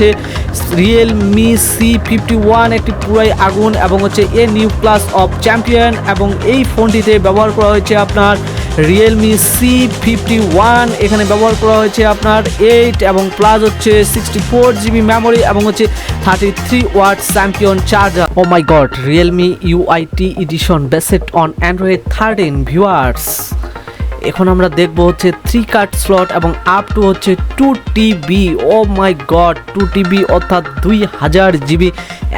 হচ্ছে Realme C51 একটি পুরাই আগুন এবং হচ্ছে a new class of champion এবং এই ফোনটিতে ব্যবহার করা হয়েছে আপনার Realme C51 এখানে ব্যবহার করা হয়েছে আপনার 8 এবং প্লাস হচ্ছে 64GB মেমোরি এবং হচ্ছে 33 watt champion charger. Oh my god, Realme UIT edition based on Android 13 viewers. এখন আমরা দেখব হচ্ছে 3 কার্ড স্লট এবং আপ টু হচ্ছে 2TB। O my god, 2TB অর্থাৎ 2000GB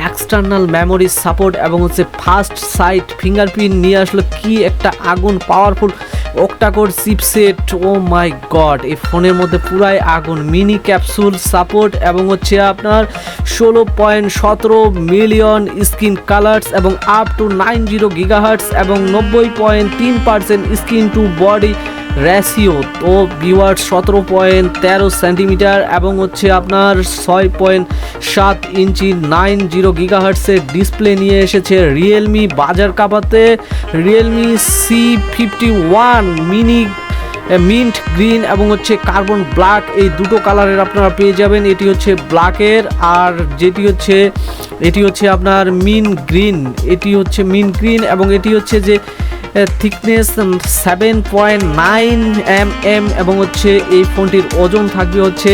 এক্সটার্নাল মেমোরি সাপোর্ট এবং হচ্ছে ফাস্ট সাইট ফিঙ্গারপ্রিন্ট নিয়ে আসলো কি একটা আগুন powerful octa-core chipset. O my god, এই ফোনের মধ্যে পুরাই আগুন। মিনি ক্যাপসুল সাপোর্ট এবং হচ্ছে আপনার 16.17 মিলিয়ন স্ক্রিন কালার্স এবং আপ টু 90 গিগাহার্টস এবং 90.3% স্ক্রিন টু বডি রেশিও। তো ভিউয়ার্স 17.13 সেন্টিমিটার এবং হচ্ছে আপনার 6.7 ইঞ্চি 90 গিগাহার্টসের ডিসপ্লে নিয়ে এসেছে রিয়েলমি। বাজার কাপাতে Realme C51 মিন্ট গ্রিন এবং হচ্ছে কার্বন ব্ল্যাক, এই দুটো কালারের আপনারা পেয়ে যাবেন। এটি হচ্ছে ব্ল্যাকের আর এটি হচ্ছে আপনার মিন্ট গ্রিন। এবং এটি হচ্ছে যে থিকনেস 7.9 mm এবং হচ্ছে এই ফোনটির ওজন থাকবে হচ্ছে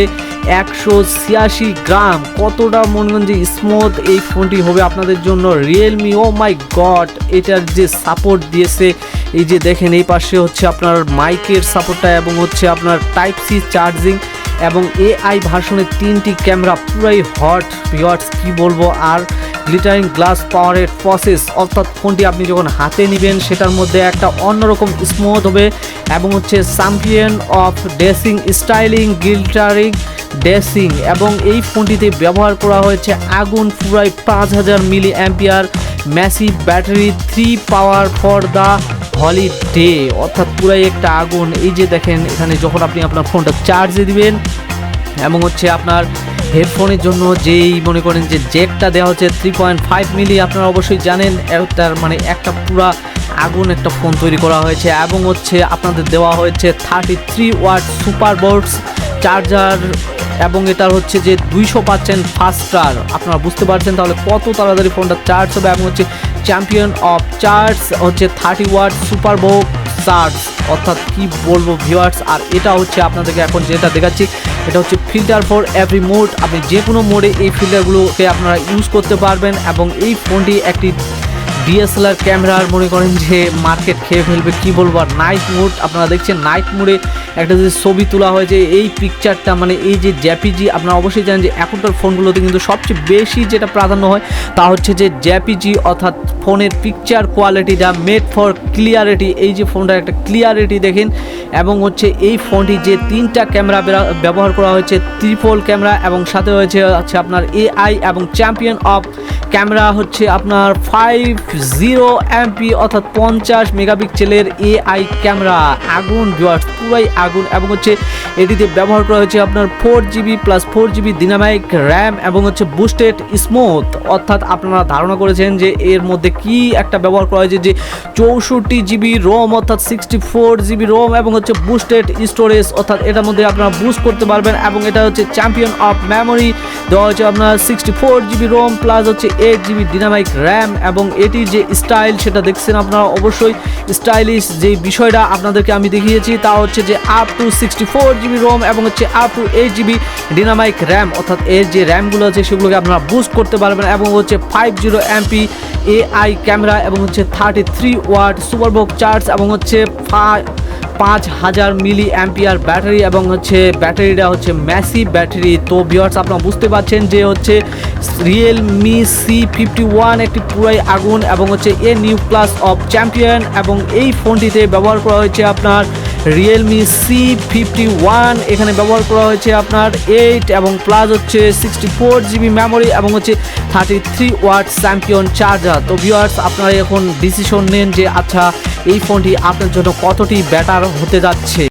186 গ্রাম। কতটা মনে করেন যে স্মুথ এই ফোনটি হবে আপনাদের জন্য Realme। ও মাই গড, এটার যে সাপোর্ট দিয়েছে, এই যে দেখেন এই পাশে হচ্ছে আপনার মাইকের সাপোর্টটা এবং হচ্ছে আপনার টাইপ সি চার্জিং এবং AI ভার্সনের 3টি ক্যামেরা, পুরাই হট ভিউয়ার্স কি বলবো। আর গ্লিটারিং গ্লাস পাওয়ারের প্রসেস, অর্থাৎ ফোনটি আপনি যখন হাতে নেবেন সেটার মধ্যে একটা অন্যরকম স্মুথ হবে এবং হচ্ছে champion of dressing styling glittering dressing এবং এই ফোনটিতে ব্যবহার করা হয়েছে আগুন পুরাই 5000 milli ampere massive battery 3 power for the holiday, অর্থাৎ পুরাই একটা আগুন। এই যে দেখেন এখানে যখন আপনি আপনার ফোনটা চার্জে দিবেন এবং হচ্ছে আপনার হেডফোনের জন্য যেই মনে করেন যে জ্যাকটা দেওয়া হচ্ছে 3.5 মিলি, আপনারা অবশ্যই জানেন তার মানে একটা পুরা আগুন একটা ফোন তৈরি করা হয়েছে এবং হচ্ছে আপনাদের দেওয়া হয়েছে 33 ওয়াট সুপার বোর্ডস চার্জার এবং এটার হচ্ছে যে 200% ফাস্টার। আপনারা বুঝতে পারছেন তাহলে কত তাড়াতাড়ি ফোনটা চার্জ হবে এবং হচ্ছে চ্যাম্পিয়ন অফ চার্জ হচ্ছে 30 ওয়াট সুপার বোর্ড চার্জ, অর্থাৎ কি বলবো ভিউয়ার্স। আর এটা হচ্ছে আপনাদেরকে এখন যেটা দেখাচ্ছি এটা হচ্ছে ফিল্টার ফর এভরি মোড। আপনি যে কোনো মোডে এই ফিল্টারগুলোকে আপনারা ইউজ করতে পারবেন এবং এই ফোনটি একটি DSLR ক্যামেরার মনে করেন যে মার্কেট খেয়ে ফেলবে কি বলবো। আর নাইট মোড আপনারা দেখছেন, নাইট মোডে একটা যে ছবি তোলা হয়েছে এই পিকচারটা মানে এই যে জেপিজি, আপনারা অবশ্যই জানেন যে এখনকার ফোনগুলোতে কিন্তু সবচেয়ে বেশি যেটা প্রাধান্য হয় তা হচ্ছে যে জেপিজি, অর্থাৎ ফোনের পিকচার কোয়ালিটিটা মেড ফর ক্লিয়ারিটি। এই যে ফোনটার একটা ক্লিয়ারিটি দেখেন এবং হচ্ছে এই ফোনটি যে 3টা ক্যামেরা ব্যবহার করা হয়েছে, ট্রিপল ক্যামেরা এবং সাথে হয়েছে আপনার AI এবং চ্যাম্পিয়ন অফ ক্যামেরা হচ্ছে আপনার 50 MP অর্থাৎ 50 মেগাপিক্সেলের AI ক্যামেরা। আগুন ভিউয়ার্স, পুরাই আগুন এবং হচ্ছে এটিতে ব্যবহার করা হয়েছে আপনার 4GB প্লাস 4GB ডিনামাইক র্যাম এবং হচ্ছে বুস্টেড স্মুথ, অর্থাৎ আপনারা ধারণা করেছেন যে এর মধ্যে কি একটা ব্যবহার করা হয়েছে যে 64GB রোম অর্থাৎ 64GB রোম এবং হচ্ছে বুস্টেড স্টোরেজ, অর্থাৎ এটার মধ্যে আপনারা বুস্ট করতে পারবেন এবং এটা হচ্ছে চ্যাম্পিয়ন অফ মেমোরি দেওয়া হচ্ছে আপনার 64GB রোম প্লাস হচ্ছে 8GB ডিনামাইক র্যাম এবং এটির যে স্টাইল সেটা দেখছেন আপনারা অবশ্যই স্টাইলিশ যে বিষয়টা আপনাদেরকে আমি দেখিয়েছি তা হচ্ছে যে আপ টু 64GB রোম এবং হচ্ছে আপ টু 8GB ডিনামাইক র্যাম, অর্থাৎ এর যে র্যামগুলো আছে সেগুলোকে আপনারা বুস্ট করতে পারবেন এবং হচ্ছে 50 MP AI ক্যামেরা এবং হচ্ছে 33 ওয়াট সুপারবক চার্জ এবং হচ্ছে 5000 মিলি অ্যাম্পিয়ার ব্যাটারি এবং হচ্ছে ব্যাটারিটা হচ্ছে ম্যাসিভ ব্যাটারি। তো ভিউয়ার্স আপনারা বুঝতে পারছেন যে হচ্ছে Realme C51 একটি পুরাই আগুন এবং হচ্ছে a new class of champion এবং এই ফোনটিতে ব্যবহার করা হয়েছে আপনার Realme C51 এখানে ব্যবহার করা হয়েছে আপনার 8 এবং প্লাস হচ্ছে 64GB মেমোরি এবং হচ্ছে 33 ওয়াট চ্যাম্পিয়ন চার্জার। তো ভিউয়ার্স আপনারা এখন ডিসিশন নেন যে আচ্ছা এই ফোনটি আপনার জন্য কতটি বেটার হতে যাচ্ছে।